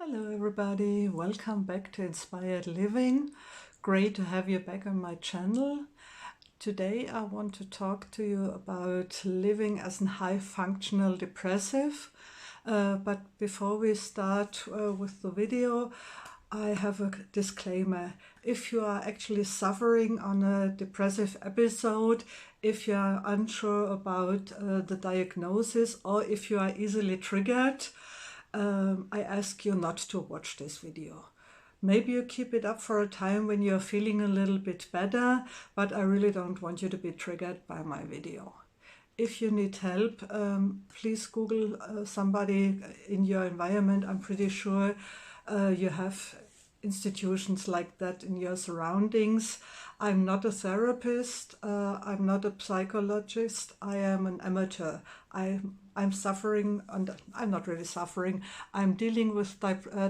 Hello everybody, welcome back to Inspired Living. Great to have you back on my channel. Today I want to talk to you about living as a high functional depressive. But before we start with the video, I have a disclaimer. If you are actually suffering on a depressive episode, if you are unsure about the diagnosis, or if you are easily triggered, I ask you not to watch this video. Maybe you keep it up for a time when you're feeling a little bit better, but I really don't want you to be triggered by my video. If you need help, please Google somebody in your environment. I'm pretty sure you have institutions like that in your surroundings. I'm not a therapist, I'm not a psychologist, I am an amateur. I'm suffering, and I'm not really suffering, I'm dealing with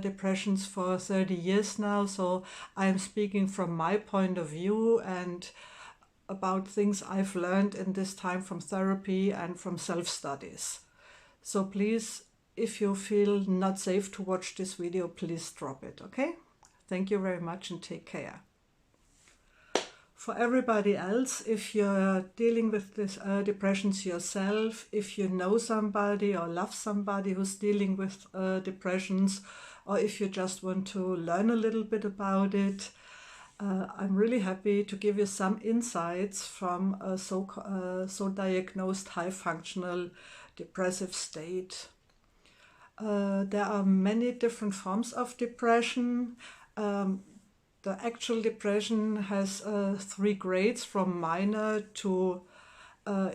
depressions for 30 years now, so I'm speaking from my point of view and about things I've learned in this time from therapy and from self-studies. So please, if you feel not safe to watch this video, please drop it, okay? Thank you very much and take care. For everybody else, if you're dealing with this depressions yourself, if you know somebody or love somebody who's dealing with depressions, or if you just want to learn a little bit about it, I'm really happy to give you some insights from a so diagnosed high functional depressive state. There are many different forms of depression. The actual depression has 3 grades, from minor to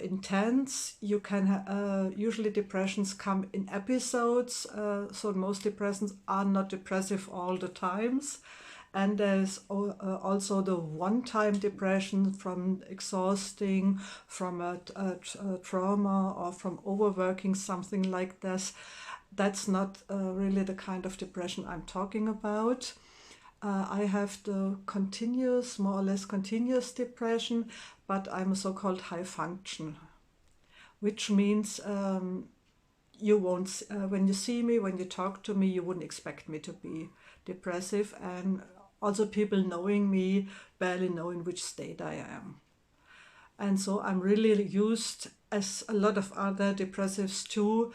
intense. You can usually depressions come in episodes, so most depressions are not depressive all the times. And there's also the one-time depression from exhausting, from a trauma, or from overworking, something like this. That's not really the kind of depression I'm talking about. I have the continuous, more or less continuous depression, but I'm a so-called high function, which means you won't, when you see me, when you talk to me, you wouldn't expect me to be depressive, and also people knowing me barely know in which state I am. And so I'm really used, as a lot of other depressives too,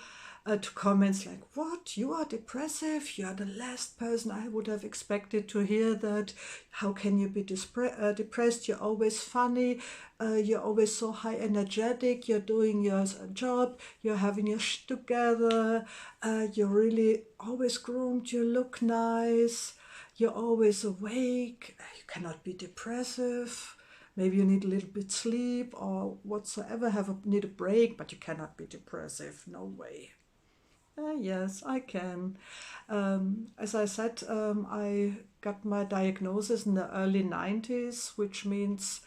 to comments like, "What, you are depressive? You are the last person I would have expected to hear that. How can you be depressed? You're always funny, you're always so high energetic, you're doing your job, you're having your shit together, you're really always groomed, you look nice, you're always awake, you cannot be depressive. Maybe you need a little bit sleep or whatsoever, need a break, but you cannot be depressive, no way." Yes, I can. As I said, I got my diagnosis in the early 90s, which means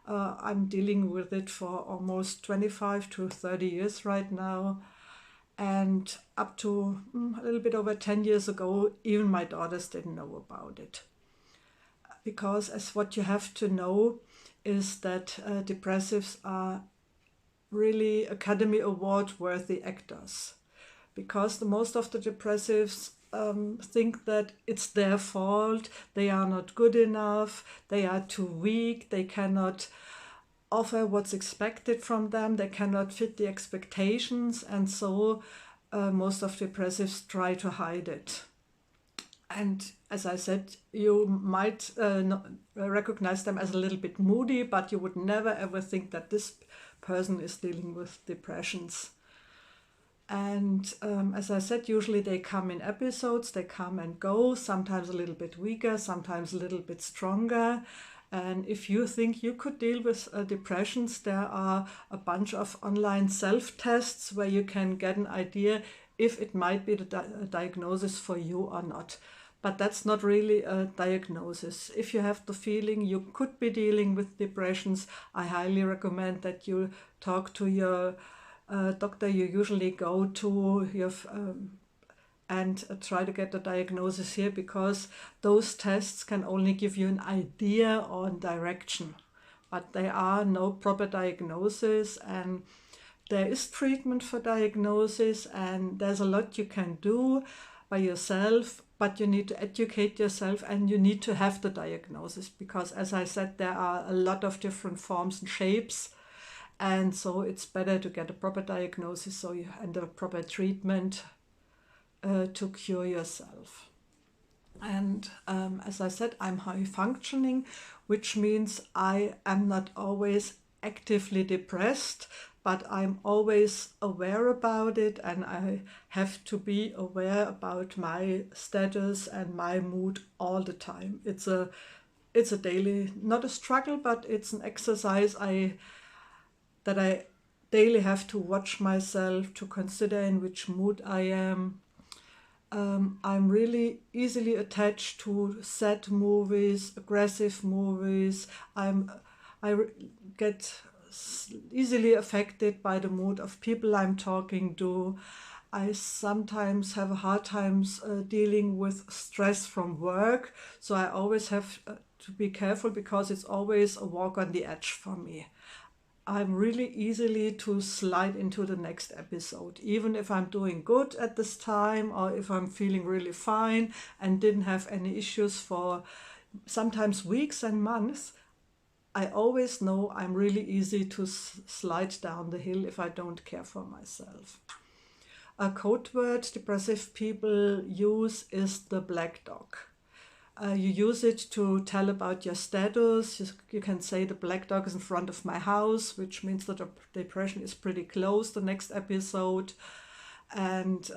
I'm dealing with it for almost 25 to 30 years right now. And up to a little bit over 10 years ago, even my daughters didn't know about it. Because as what you have to know is that depressives are really Academy Award worthy actors. Because most of the depressives think that it's their fault, they are not good enough, they are too weak, they cannot offer what's expected from them, they cannot fit the expectations, and so most of depressives try to hide it. And as I said, you might recognize them as a little bit moody, but you would never ever think that this person is dealing with depressions. And as I said, usually they come in episodes, they come and go, sometimes a little bit weaker, sometimes a little bit stronger. And if you think you could deal with depressions, there are a bunch of online self-tests where you can get an idea if it might be the diagnosis for you or not. But that's not really a diagnosis. If you have the feeling you could be dealing with depressions, I highly recommend that you talk to your doctor you usually go to, and try to get the diagnosis here, because those tests can only give you an idea or direction, but they are no proper diagnosis. And there is treatment for diagnosis, and there's a lot you can do. by yourself, but you need to educate yourself and you need to have the diagnosis, because as I said, there are a lot of different forms and shapes, and so it's better to get a proper diagnosis and a proper treatment to cure yourself. And as I said, I'm high functioning, which means I am not always actively depressed, but I'm always aware about it, and I have to be aware about my status and my mood all the time. It's a daily, not a struggle, but it's an exercise that I daily have to watch myself, to consider in which mood I am. I'm really easily attached to sad movies, aggressive movies. I get easily affected by the mood of people I'm talking to. I sometimes have a hard time dealing with stress from work, so I always have to be careful, because it's always a walk on the edge for me. I'm really easily to slide into the next episode, even if I'm doing good at this time, or if I'm feeling really fine and didn't have any issues for sometimes weeks and months. I always know I'm really easy to slide down the hill if I don't care for myself. A code word depressive people use is the black dog. You use it to tell about your status. You can say the black dog is in front of my house, which means that the depression is pretty close the next episode. And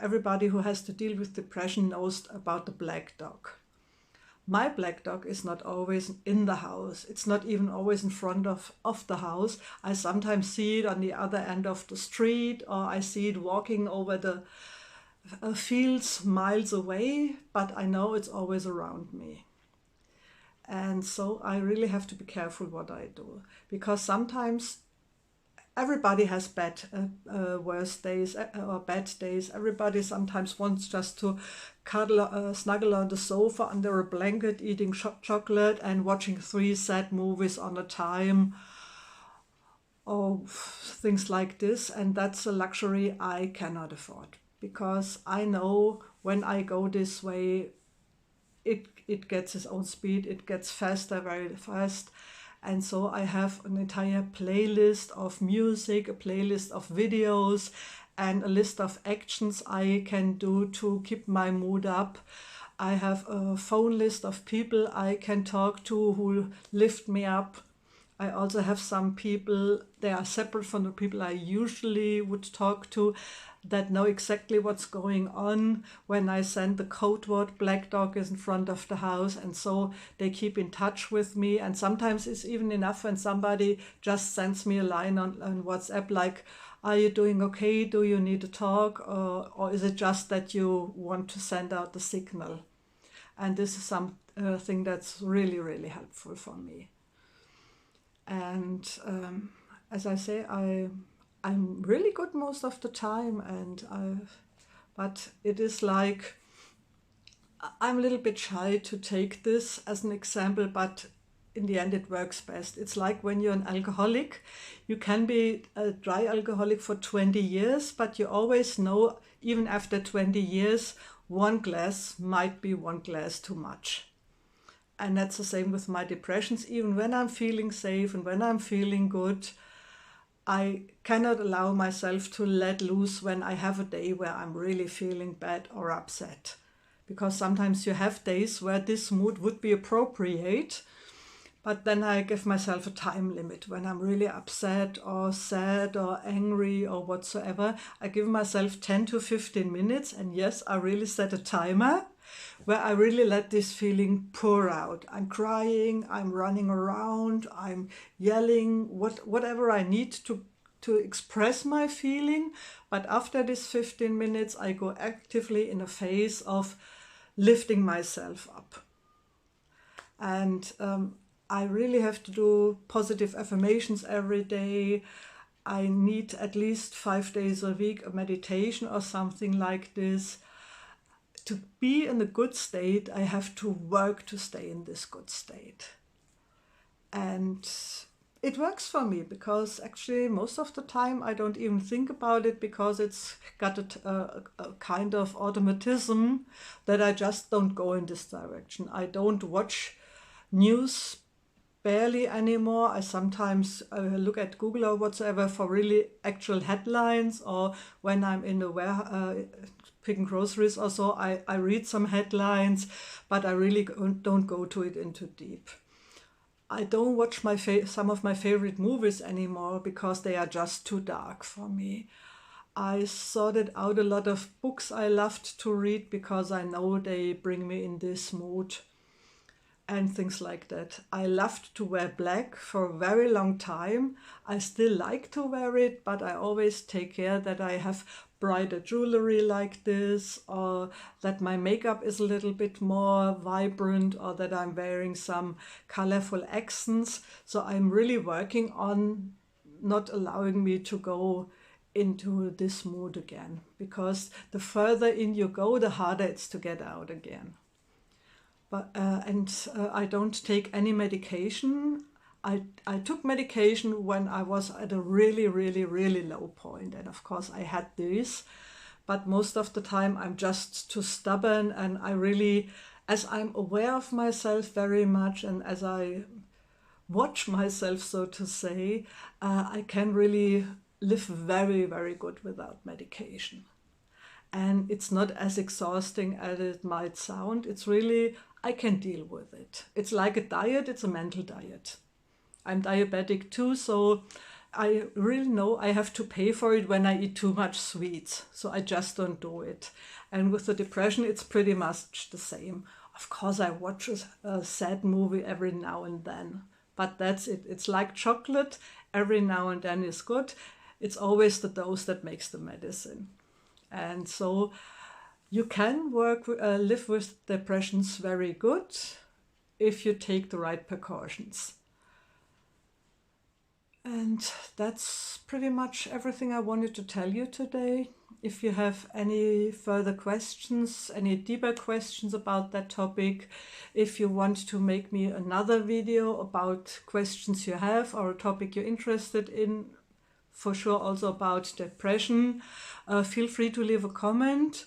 everybody who has to deal with depression knows about the black dog. My black dog is not always in the house. It's not even always in front of the house. I sometimes see it on the other end of the street, or I see it walking over the fields miles away, but I know it's always around me. And so I really have to be careful what I do, because sometimes everybody has bad, worse days or bad days. Everybody sometimes wants just to cuddle, snuggle on the sofa under a blanket, eating chocolate and watching 3 sad movies on a time, or things like this. And that's a luxury I cannot afford, because I know when I go this way, it gets its own speed, it gets faster, very fast. And so I have an entire playlist of music, a playlist of videos, and a list of actions I can do to keep my mood up. I have a phone list of people I can talk to who lift me up. I also have some people, they are separate from the people I usually would talk to, that know exactly what's going on when I send the code word black dog is in front of the house, and so they keep in touch with me. And sometimes it's even enough when somebody just sends me a line on WhatsApp like, are you doing okay? Do you need to talk? Or is it just that you want to send out the signal? And this is something that's really, really helpful for me. And as I say, I'm really good most of the time, but it is like I'm a little bit shy to take this as an example, but in the end it works best. It's like when you're an alcoholic, you can be a dry alcoholic for 20 years, but you always know, even after 20 years, 1 glass might be 1 glass too much. And that's the same with my depressions. Even when I'm feeling safe and when I'm feeling good, I cannot allow myself to let loose when I have a day where I'm really feeling bad or upset. Because sometimes you have days where this mood would be appropriate, but then I give myself a time limit. When I'm really upset or sad or angry or whatsoever, I give myself 10 to 15 minutes. And yes, I really set a timer where I really let this feeling pour out. I'm crying, I'm running around, I'm yelling, whatever I need to express my feeling. But after this 15 minutes, I go actively in a phase of lifting myself up. And I really have to do positive affirmations every day. I need at least 5 days a week a meditation or something like this. To be in a good state, I have to work to stay in this good state. And it works for me because actually most of the time I don't even think about it because it's got a kind of automatism that I just don't go in this direction. I don't watch news barely anymore. I sometimes look at Google or whatsoever for really actual headlines, or when I'm in the picking groceries or so, I read some headlines, but I really don't go to it into deep. I don't watch some of my favorite movies anymore because they are just too dark for me. I sorted out a lot of books I loved to read because I know they bring me in this mood and things like that. I loved to wear black for a very long time. I still like to wear it, but I always take care that I have brighter jewelry like this, or that my makeup is a little bit more vibrant, or that I'm wearing some colorful accents. So I'm really working on not allowing me to go into this mood again, because the further in you go, the harder it's to get out again. I don't take any medication. I took medication when I was at a really, really, really low point. And of course, I had this. But most of the time, I'm just too stubborn. And I really, as I'm aware of myself very much, and as I watch myself, so to say, I can really live very, very good without medication. And it's not as exhausting as it might sound. It's really, I can deal with it. It's like a diet, it's a mental diet. I'm diabetic too, so I really know I have to pay for it when I eat too much sweets. So I just don't do it. And with the depression, it's pretty much the same. Of course, I watch a sad movie every now and then, but that's it. It's like chocolate, every now and then is good. It's always the dose that makes the medicine. And so you can live with depressions very good if you take the right precautions. And that's pretty much everything I wanted to tell you today. If you have any further questions, any deeper questions about that topic, if you want to make me another video about questions you have or a topic you're interested in, for sure also about depression, feel free to leave a comment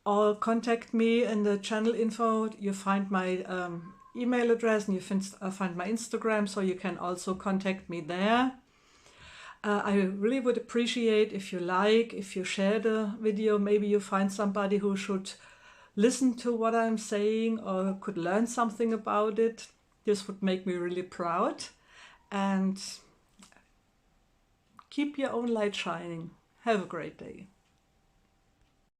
or contact me in the channel info. You find my email address, and you find my Instagram, so you can also contact me there. I really would appreciate if you share the video. Maybe you find somebody who should listen to what I'm saying or could learn something about it. This would make me really proud. And keep your own light shining. Have a great day.